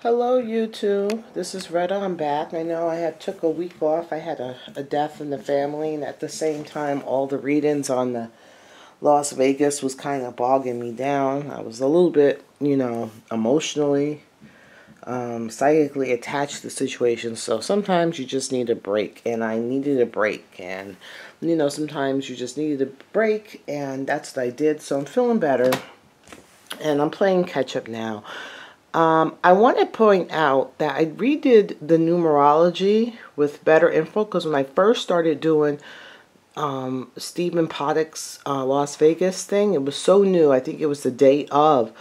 Hello, YouTube. This is Retta. I'm back. I know I had took a week off. I had a death in the family, and at the same time, all the readings on the Las Vegas was kind of bogging me down. I was a little bit, emotionally, psychically attached to the situation. So sometimes you just need a break, and I needed a break. And, sometimes you just needed a break, and that's what I did. So I'm feeling better, and I'm playing catch up now. I want to point out that I redid the numerology with better info because when I first started doing Stephen Paddock's Las Vegas thing, it was so new. I think it was the day of,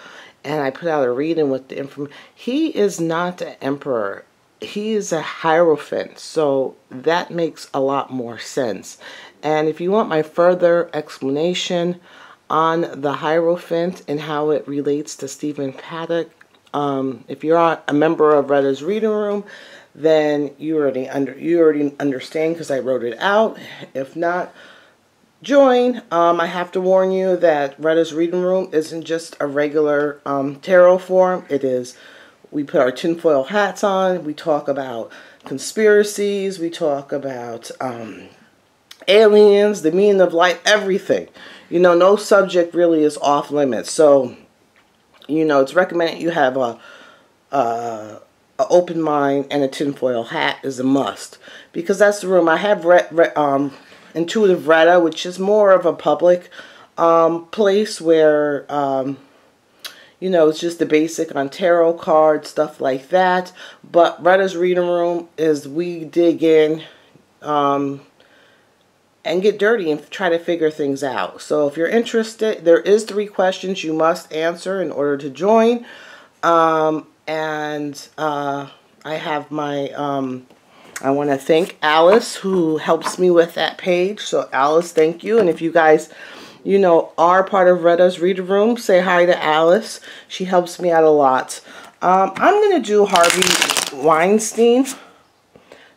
and I put out a reading with the information. He is not the emperor. He is a hierophant, so that makes a lot more sense. And if you want my further explanation on the hierophant and how it relates to Stephen Paddock, if you're a member of Retta's Reading Room, then you already understand because I wrote it out. If not, join. I have to warn you that Retta's Reading Room isn't just a regular tarot forum. It is. We put our tinfoil hats on. We talk about conspiracies. We talk about aliens, the meaning of life, everything. No subject really is off limits. So, it's recommended you have a open mind, and a tinfoil hat is a must. Because that's the room. I have Intuitive Retta, which is more of a public place where, it's just the basic on tarot cards, stuff like that. But Retta's Reading Room is we dig in and get dirty and try to figure things out. So if you're interested, there is 3 questions you must answer in order to join. I have my, I want to thank Alice who helps me with that page. So Alice, thank you. And if you guys, are part of Retta's Reading Room, say hi to Alice. She helps me out a lot. I'm going to do Harvey Weinstein. I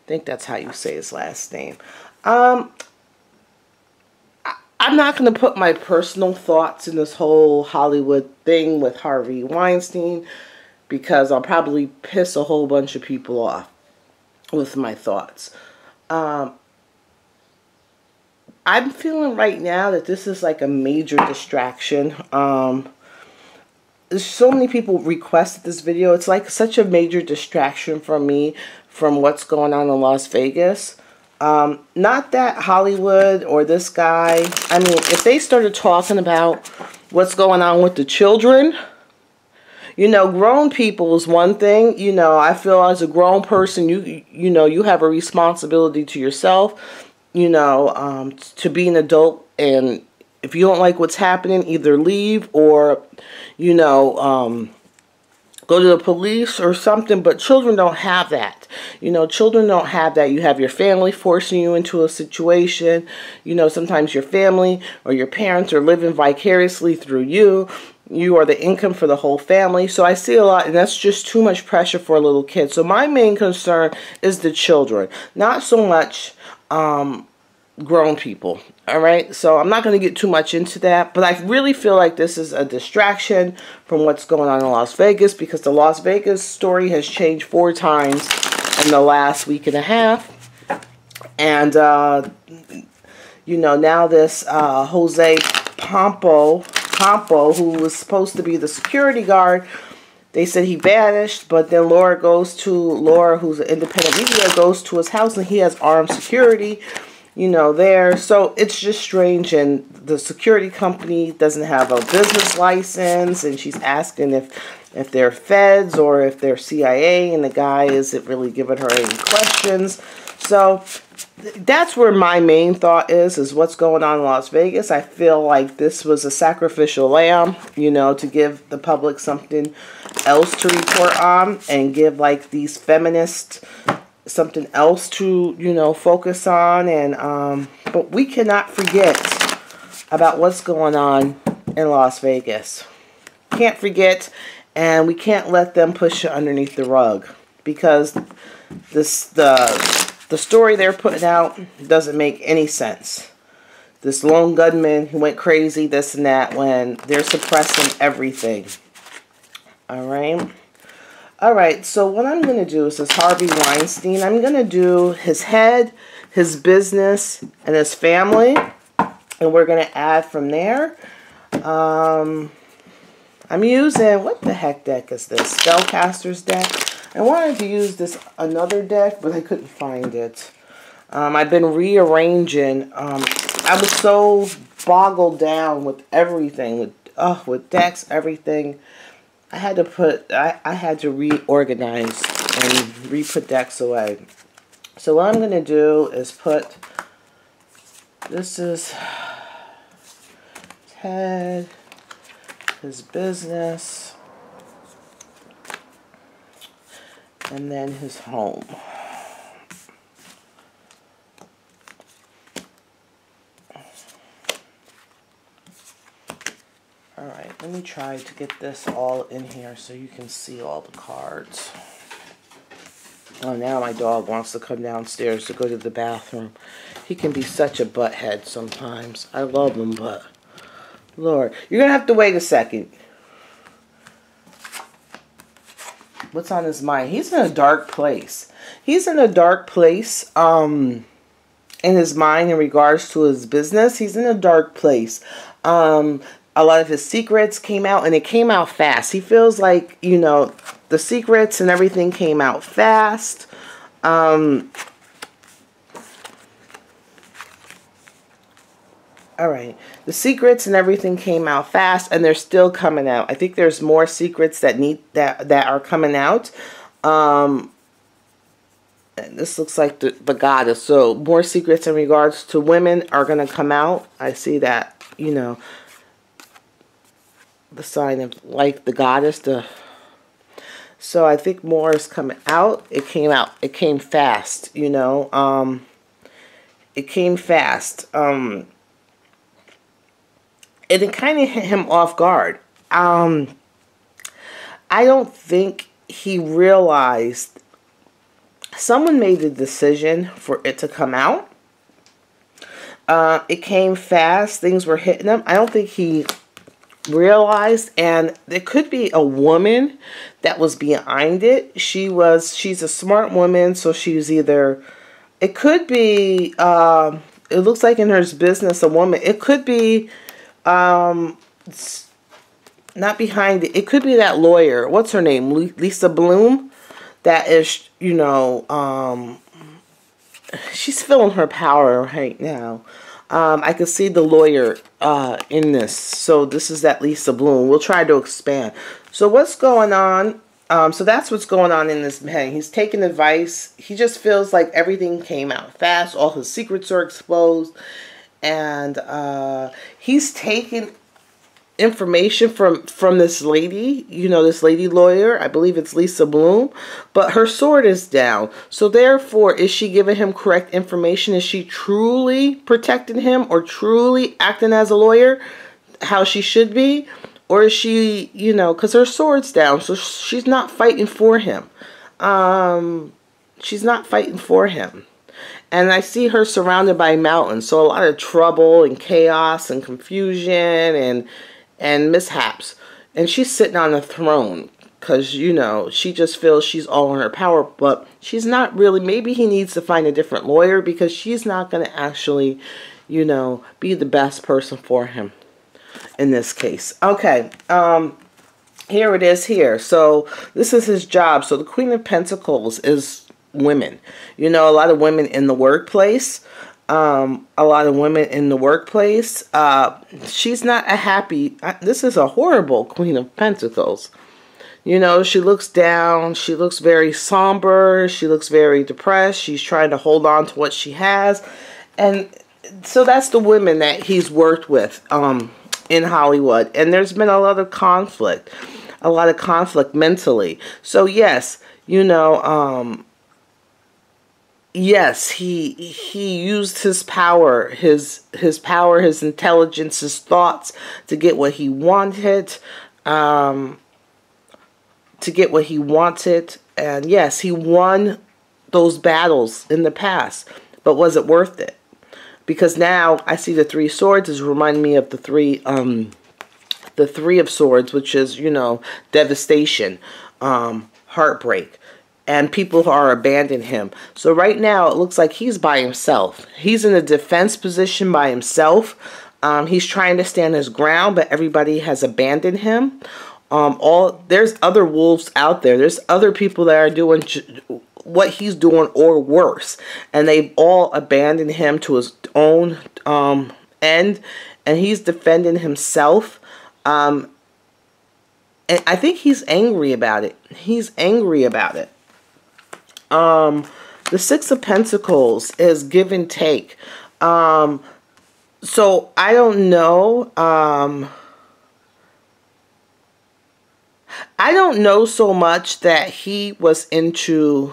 think that's how you say his last name. I'm not going to put my personal thoughts in this whole Hollywood thing with Harvey Weinstein because I'll probably piss a whole bunch of people off with my thoughts. I'm feeling right now that this is like a major distraction. There's so many people requested this video. It's like such a major distraction from me from what's going on in Las Vegas. Not that Hollywood or this guy, I mean, if they started talking about what's going on with the children, grown people is one thing. I feel as a grown person, you have a responsibility to yourself, to be an adult, and if you don't like what's happening, either leave or, go to the police or something. But children don't have that. Children don't have that. You have your family forcing you into a situation. Sometimes your family or your parents are living vicariously through you. You are the income for the whole family. So I see a lot, and that's just too much pressure for a little kid. So my main concern is the children, not so much grown people. Alright, so I'm not going to get too much into that, but I really feel like this is a distraction from what's going on in Las Vegas, because the Las Vegas story has changed 4 times in the last week and a half. And now this Jose Pompo, who was supposed to be the security guard, they said he vanished, but then Laura, who's an independent media, goes to his house and he has armed security there. So it's just strange, and the security company doesn't have a business license, and she's asking if they're feds or if they're CIA, and the guy isn't really giving her any questions. So that's where my main thought is what's going on in Las Vegas. I feel like this was a sacrificial lamb, to give the public something else to report on and give like these feminists something else to, focus on. And but we cannot forget about what's going on in Las Vegas. Can't forget, and we can't let them push it underneath the rug, because the story they're putting out doesn't make any sense. This lone gunman who went crazy, this and that, when they're suppressing everything. All right. Alright, so what I'm going to do is this Harvey Weinstein. I'm going to do his head, his business, and his family. And we're going to add from there. I'm using, what the heck deck is this? Spellcaster's deck. I wanted to use this another deck, but I couldn't find it. I've been rearranging. I was so boggled down with everything, with decks, everything. I had to reorganize and re-put decks away. So what I'm going to do is put, this is head, his business, and then his home. Alright, let me try to get this all in here so you can see all the cards. Oh, now my dog wants to come downstairs to go to the bathroom. He can be such a butthead sometimes. I love him, but Lord, you're going to have to wait a second. What's on his mind? He's in a dark place. He's in a dark place in his mind in regards to his business. He's in a dark place. A lot of his secrets came out, and it came out fast. He feels like, you know, the secrets and everything came out fast. Alright, the secrets and everything came out fast, and they're still coming out. I think there's more secrets that are coming out. And this looks like the goddess. So more secrets in regards to women are going to come out. I see that, you know, the sign of like the goddess. So I think more is coming out. It came out. It came fast, you know. It came fast. And it kind of hit him off guard. I don't think he realized someone made the decision for it to come out. It came fast. Things were hitting him. I don't think he realized, and there could be a woman that was behind it. She's a smart woman, so she's either, it could be, it looks like in her business, a woman. It could be, not behind it. It could be that lawyer. What's her name? Lisa Bloom. That is, you know, she's feeling her power right now. I can see the lawyer in this. So this is that Lisa Bloom. We'll try to expand. So what's going on? So that's what's going on in this man. He's taking advice. He just feels like everything came out fast. All his secrets are exposed. And he's taking information from this lady, you know, this lady lawyer. I believe it's Lisa Bloom, but her sword is down. So therefore, is she giving him correct information? Is she truly protecting him or truly acting as a lawyer how she should be? Or is she, you know, because her sword's down, so she's not fighting for him. She's not fighting for him. And I see her surrounded by mountains, so a lot of trouble and chaos and confusion and mishaps. And she's sitting on a throne because, you know, she just feels she's all in her power, but she's not really. Maybe he needs to find a different lawyer because she's not going to actually, you know, be the best person for him in this case. Okay, here it is here. So this is his job. So the Queen of Pentacles is women. You know, a lot of women in the workplace. A lot of women in the workplace. She's not a happy. This is a horrible Queen of Pentacles. You know, she looks down. She looks very somber. She looks very depressed. She's trying to hold on to what she has. And so that's the women that he's worked with in Hollywood. And there's been a lot of conflict. A lot of conflict mentally. So yes, you know, yes, he used his power, his power, his intelligence, his thoughts to get what he wanted, And yes, he won those battles in the past, but was it worth it? Because now I see the Three Swords is reminding me of the Three of Swords, which is, you know, devastation, heartbreak. And people are abandoning him. So right now, it looks like he's by himself. He's in a defense position by himself. He's trying to stand his ground, but everybody has abandoned him. There's other wolves out there. There's other people that are doing what he's doing or worse. And they've all abandoned him to his own end. And he's defending himself. And I think he's angry about it. He's angry about it. The Six of Pentacles is give and take. So I don't know. I don't know so much that he was into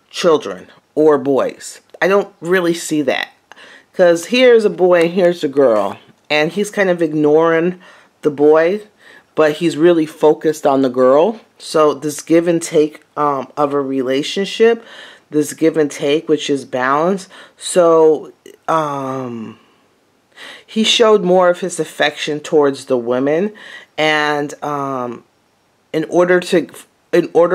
children or boys. I don't really see that. Because here's a boy and here's a girl. And he's kind of ignoring the boy, but he's really focused on the girl. So this give and take of a relationship, this give and take, which is balance. So he showed more of his affection towards the women, and in order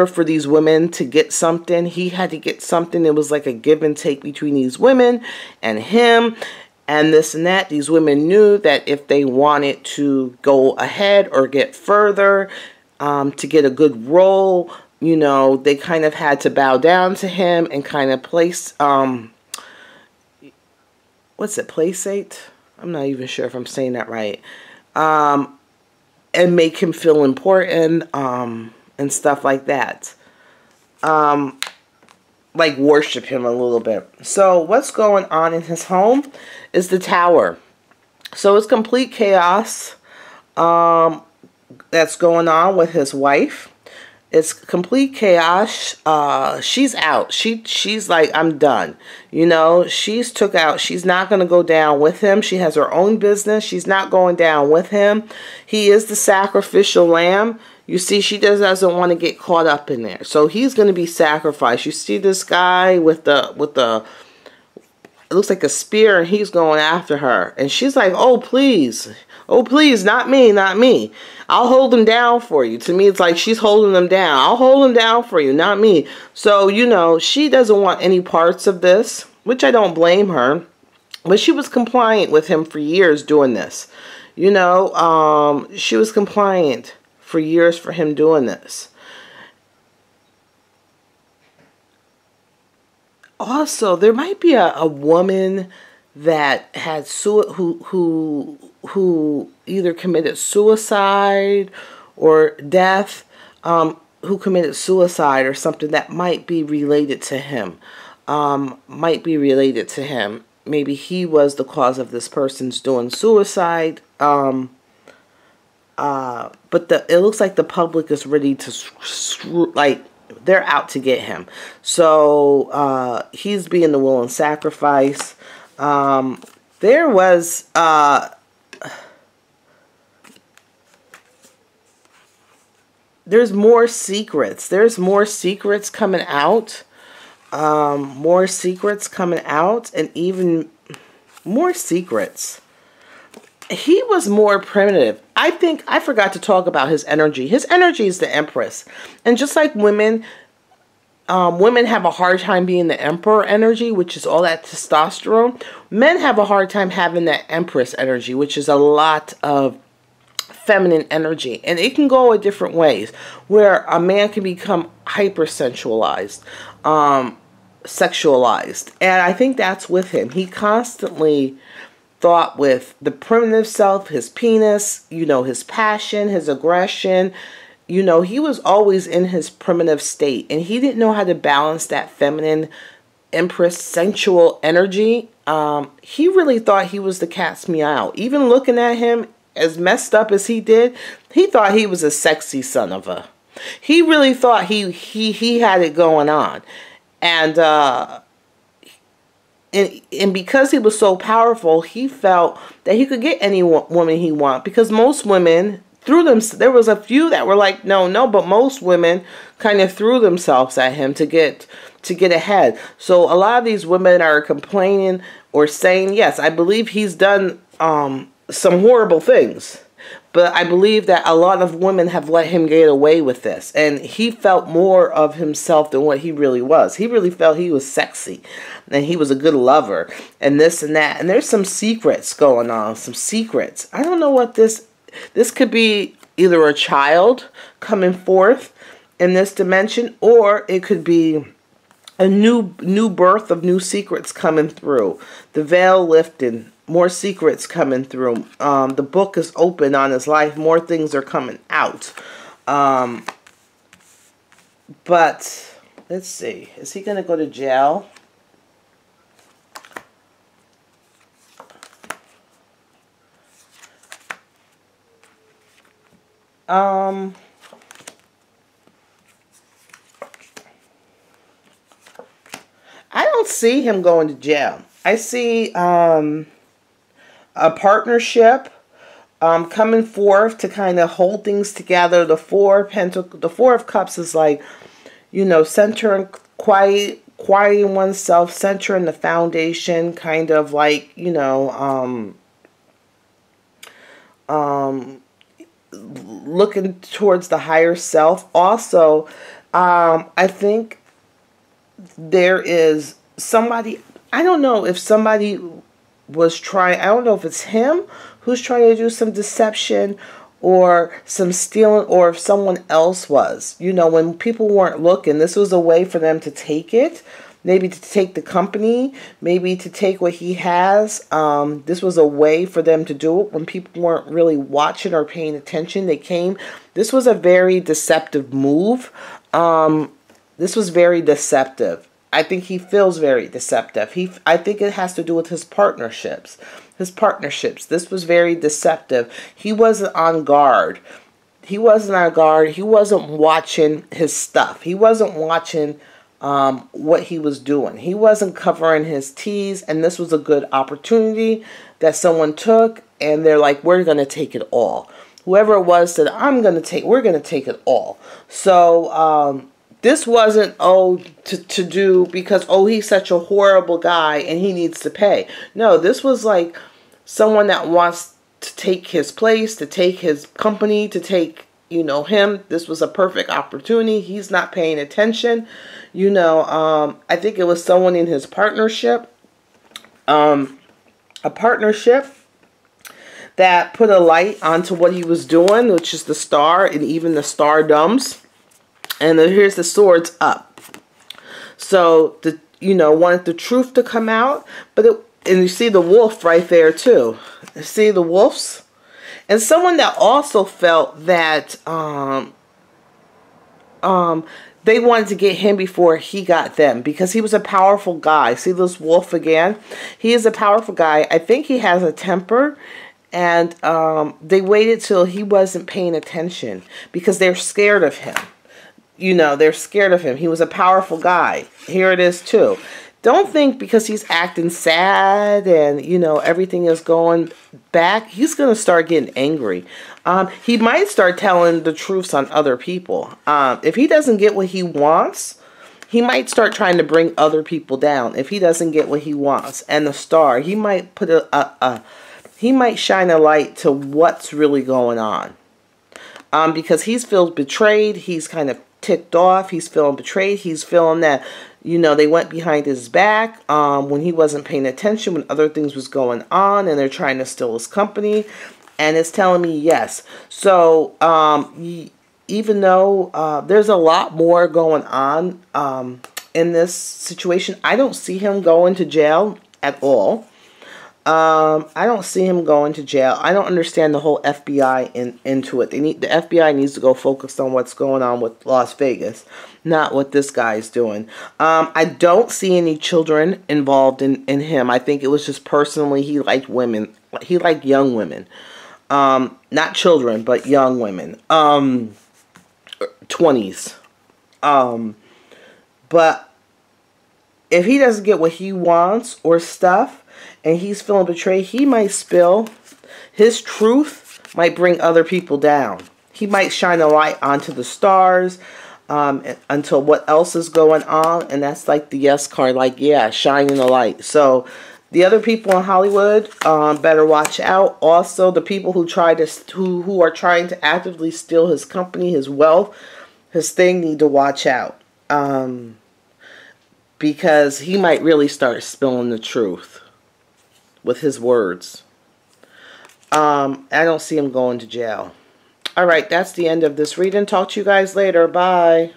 for these women to get something, he had to get something. It was like a give and take between these women and him. And this and that, these women knew that if they wanted to go ahead or get further, to get a good role, you know, they kind of had to bow down to him and kind of place, placate? I'm not even sure if I'm saying that right. And make him feel important, and stuff like that. Like worship him a little bit. So what's going on in his home is the Tower. So it's complete chaos that's going on with his wife. It's complete chaos. She's out. She's like, I'm done. You know, she's took out. She's not going to go down with him. She has her own business. She's not going down with him. He is the sacrificial lamb. You see, she doesn't want to get caught up in there. So he's going to be sacrificed. You see this guy with the it looks like a spear, and he's going after her. And she's like, oh, please, not me, not me. I'll hold him down for you. To me, it's like she's holding him down. I'll hold him down for you, not me. So, you know, she doesn't want any parts of this, which I don't blame her. But she was compliant with him for years doing this. You know, she was compliant for years for him doing this. Also, there might be a woman that had who either committed suicide or death, who committed suicide or something that might be related to him. Maybe he was the cause of this person's doing suicide. But it looks like the public is ready to they're out to get him. So he's being the willing sacrifice. There was there's more secrets. There's more secrets coming out. More secrets coming out, and even more secrets. He was more primitive. I think I forgot to talk about his energy. His energy is the Empress. And just like women, women have a hard time being the Emperor energy, which is all that testosterone. Men have a hard time having that Empress energy, which is a lot of feminine energy. And it can go in different ways, where a man can become hypersexualized, sexualized. And I think that's with him. He constantly thought with the primitive self, his penis, you know, his passion, his aggression. You know, he was always in his primitive state, and he didn't know how to balance that feminine, empress, sensual energy. He really thought he was the cat's meow. Even looking at him, as messed up as he did, he thought he was a sexy son of a. He really thought he had it going on. And because he was so powerful, he felt that he could get any woman he wanted. Because most women threw them. There was a few that were like, no, but most women kind of threw themselves at him to get ahead. So a lot of these women are complaining or saying, yes, I believe he's done some horrible things. But I believe that a lot of women have let him get away with this. And he felt more of himself than what he really was. He really felt he was sexy. And he was a good lover. And this and that. And there's some secrets going on. Some secrets. I don't know what this could be, either a child coming forth in this dimension. Or it could be a new birth of new secrets coming through. The veil lifting. More secrets coming through. The book is open on his life. More things are coming out. But let's see. Is he going to go to jail? I don't see him going to jail. I see a partnership coming forth to kind of hold things together. The Four of Cups is like, you know, centering, quieting oneself, centering the foundation, kind of like, you know, looking towards the higher self. Also, I think there is somebody, I don't know if somebody was trying, I don't know if it's him who's trying to do some deception or some stealing, or if someone else was. You know, when people weren't looking, this was a way for them to take it. Maybe to take the company, maybe to take what he has. This was a way for them to do it when people weren't really watching or paying attention. They came. This was a very deceptive move. This was very deceptive. I think he feels very deceptive. I think it has to do with his partnerships. This was very deceptive. He wasn't on guard. He wasn't watching his stuff. He wasn't watching what he was doing. He wasn't covering his T's, and this was a good opportunity that someone took, and they're like, we're going to take it all. Whoever it was said, we're going to take it all. So, this wasn't, to do because, he's such a horrible guy and he needs to pay. No, this was like someone that wants to take his place, to take his company, to take, you know, him. This was a perfect opportunity. He's not paying attention. You know, I think it was someone in his partnership, a partnership that put a light onto what he was doing, which is the star and even the stardoms. And then here's the swords up. So, wanted the truth to come out. And you see the wolf right there too. You see the wolves? And someone that also felt that they wanted to get him before he got them. Because he was a powerful guy. See this wolf again? He is a powerful guy. I think he has a temper. And they waited till he wasn't paying attention. Because they're scared of him. You know, they're scared of him. He was a powerful guy. Here it is too. Don't think because he's acting sad and, you know, everything is going back, he's going to start getting angry. He might start telling the truths on other people. If he doesn't get what he wants, he might start trying to bring other people down. If he doesn't get what he wants. And the star, he might put he might shine a light to what's really going on. Because he feels betrayed. He's kind of ticked off. He's feeling betrayed. He's feeling that, you know, they went behind his back when he wasn't paying attention, when other things was going on, and they're trying to steal his company. And it's telling me yes. So even though there's a lot more going on in this situation, I don't see him going to jail at all. I don't see him going to jail. I don't understand the whole FBI into it. The FBI needs to go focus on what's going on with Las Vegas, not what this guy's doing. I don't see any children involved in him. I think it was just personally he liked women. He liked young women. Not children, but young women. 20s. But if he doesn't get what he wants or stuff, and he's feeling betrayed, he might spill. His truth might bring other people down. He might shine a light onto the stars until what else is going on. And that's like the yes card. Like, yeah, shining a light. So The other people in Hollywood better watch out. Also, the people who who are trying to actively steal his company, his wealth, his thing, need to watch out. Because he might really start spilling the truth with his words. I don't see him going to jail. All right, that's the end of this reading. Talk to you guys later. Bye.